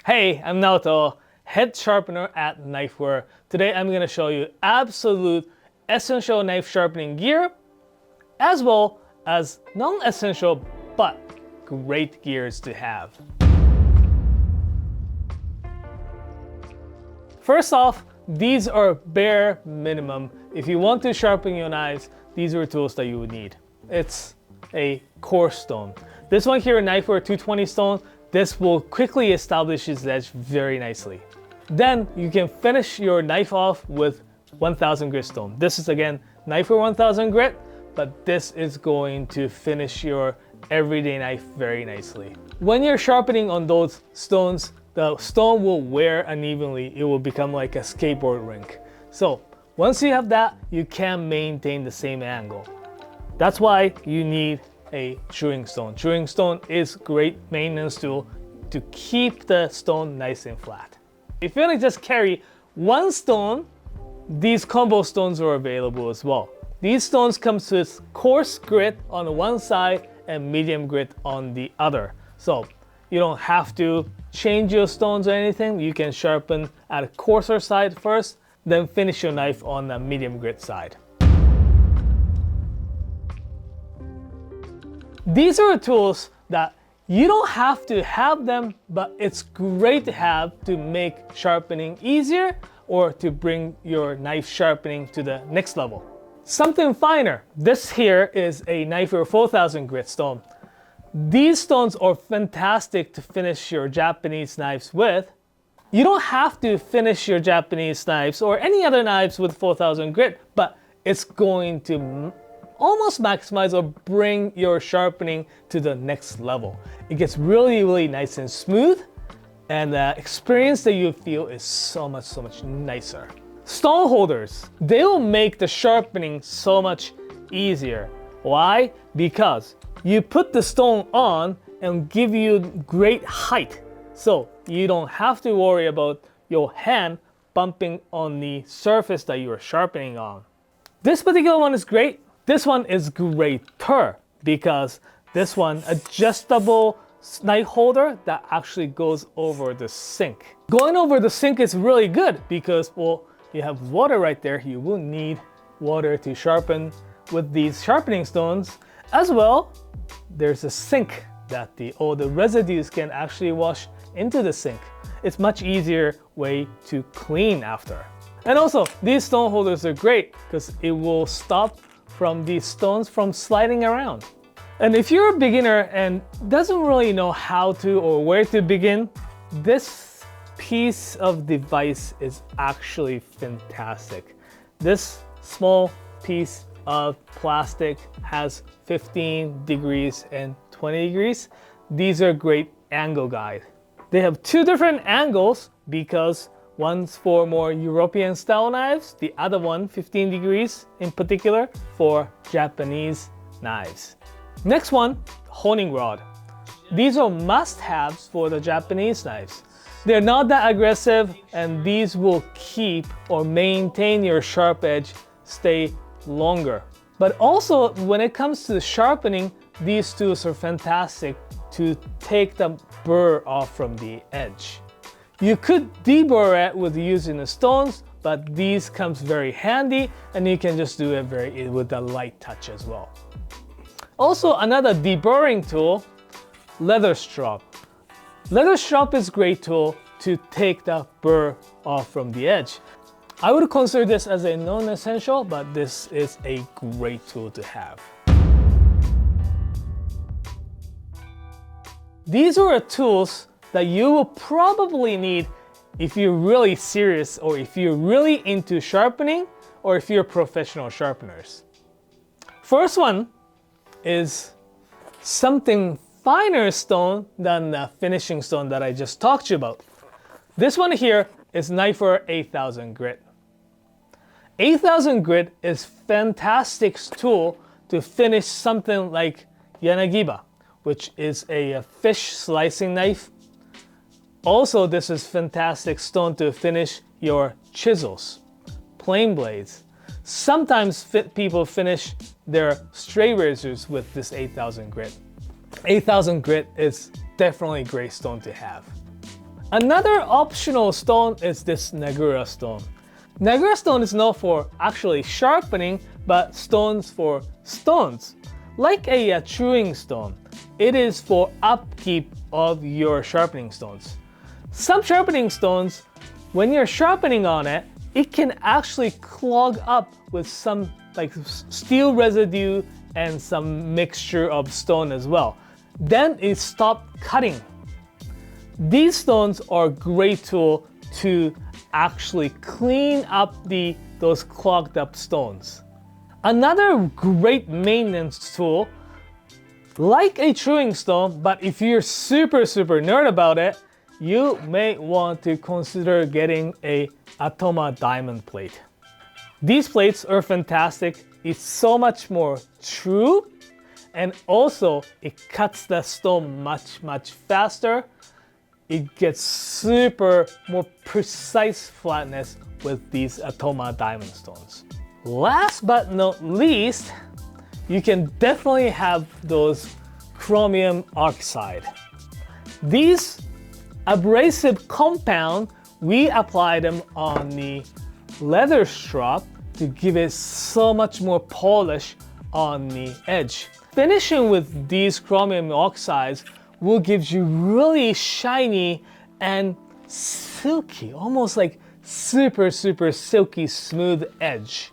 Hey, I'm Naoto, head sharpener at Knifewear. Today I'm going to show you absolute essential knife sharpening gear, as well as non-essential but great gears to have. First off, these are bare minimum. If you want to sharpen your knives, these are tools that you would need. It's a coarse stone. This one here, Knifewear 220 stone, this will quickly establish its edge very nicely. Then you can finish your knife off with 1000 grit stone. This is again Knifewear 1000 grit, but this is going to finish your everyday knife very nicely. When you're sharpening on those stones, the stone will wear unevenly. It will become like a skateboard rink. So once you have that, you can maintain the same angle. That's why you need a chewing stone. Chewing stone is great maintenance tool to keep the stone nice and flat. If you want to just carry one stone, these combo stones are available as well. These stones come with coarse grit on the one side and medium grit on the other. So you don't have to change your stones or anything. You can sharpen at a coarser side first, then finish your knife on the medium grit side. These are tools that you don't have to have them, but it's great to have to make sharpening easier or to bring your knife sharpening to the next level. Something finer. This here is a Knifewear 4000 grit stone. These stones are fantastic to finish your Japanese knives with. You don't have to finish your Japanese knives or any other knives with 4000 grit, but it's going to almost maximize or bring your sharpening to the next level. It gets really nice and smooth, and the experience that you feel is so much nicer. Stone holders, they will make the sharpening so much easier. Why? Because you put the stone on and give you great height, so you don't have to worry about your hand bumping on the surface that you are sharpening on. This particular one is great. This one is greater because this one adjustable knife holder that actually goes over the sink. Going over the sink is really good because, well, you have water right there. You will need water to sharpen with these sharpening stones. As well, there's a sink that all the residues can actually wash into the sink. It's much easier way to clean after. And also, these stone holders are great because it will stop from these stones from sliding around. And if you're a beginner and doesn't really know how to or where to begin, this piece of device is actually fantastic. This small piece of plastic has 15 degrees and 20 degrees. These are great angle guide. They have two different angles because one's for more European style knives, the other one 15 degrees in particular for Japanese knives. Next one, honing rod. These are must-haves for the Japanese knives. They're not that aggressive and these will keep or maintain your sharp edge stay longer. But also when it comes to the sharpening, these tools are fantastic to take the burr off from the edge. You could deburr it with using the stones, but these comes very handy and you can just do it with a light touch as well. Also, another deburring tool, leather strop. Leather strop is a great tool to take the burr off from the edge. I would consider this as a non-essential, but this is a great tool to have. These are tools that you will probably need if you're really serious or if you're really into sharpening or if you're professional sharpeners. First one is something finer stone than the finishing stone that I just talked to you about. This one here is Knifewear 8000 grit. 8000 grit is fantastic tool to finish something like Yanagiba, which is a fish slicing knife. Also, this is fantastic stone to finish your chisels, plane blades. Sometimes people finish their straight razors with this 8000 grit. 8000 grit is definitely a great stone to have. Another optional stone is this Negura stone. Negura stone is known for actually sharpening, but stones for stones. Like a chewing stone, it is for upkeep of your sharpening stones. Some sharpening stones, when you're sharpening on it, it can actually clog up with some like steel residue and some mixture of stone as well. Then it stops cutting. These stones are a great tool to actually clean up those clogged up stones. Another great maintenance tool, like a chewing stone, but if you're super nerd about it, you may want to consider getting a Atoma diamond plate. These plates are fantastic. It's so much more true, and also it cuts the stone much faster. It gets super more precise flatness with these Atoma diamond stones. Last but not least, you can definitely have those chromium oxide. These abrasive compound, we apply them on the leather strap to give it so much more polish on the edge. Finishing with these chromium oxides will give you really shiny and silky, almost like super silky smooth edge.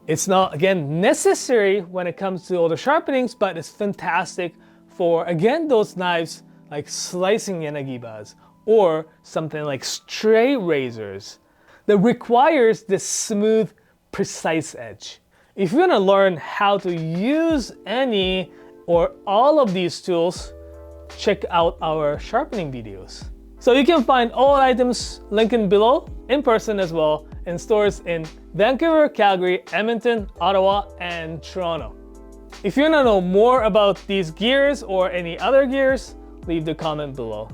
It's not, again, necessary when it comes to all the sharpenings, but it's fantastic for, again, those knives like slicing yanagibas or something like stray razors that requires this smooth, precise edge. If you want to learn how to use any or all of these tools, check out our sharpening videos. So you can find all items linked below, in person as well, in stores in Vancouver, Calgary, Edmonton, Ottawa, and Toronto. If you want to know more about these gears or any other gears, leave the comment below.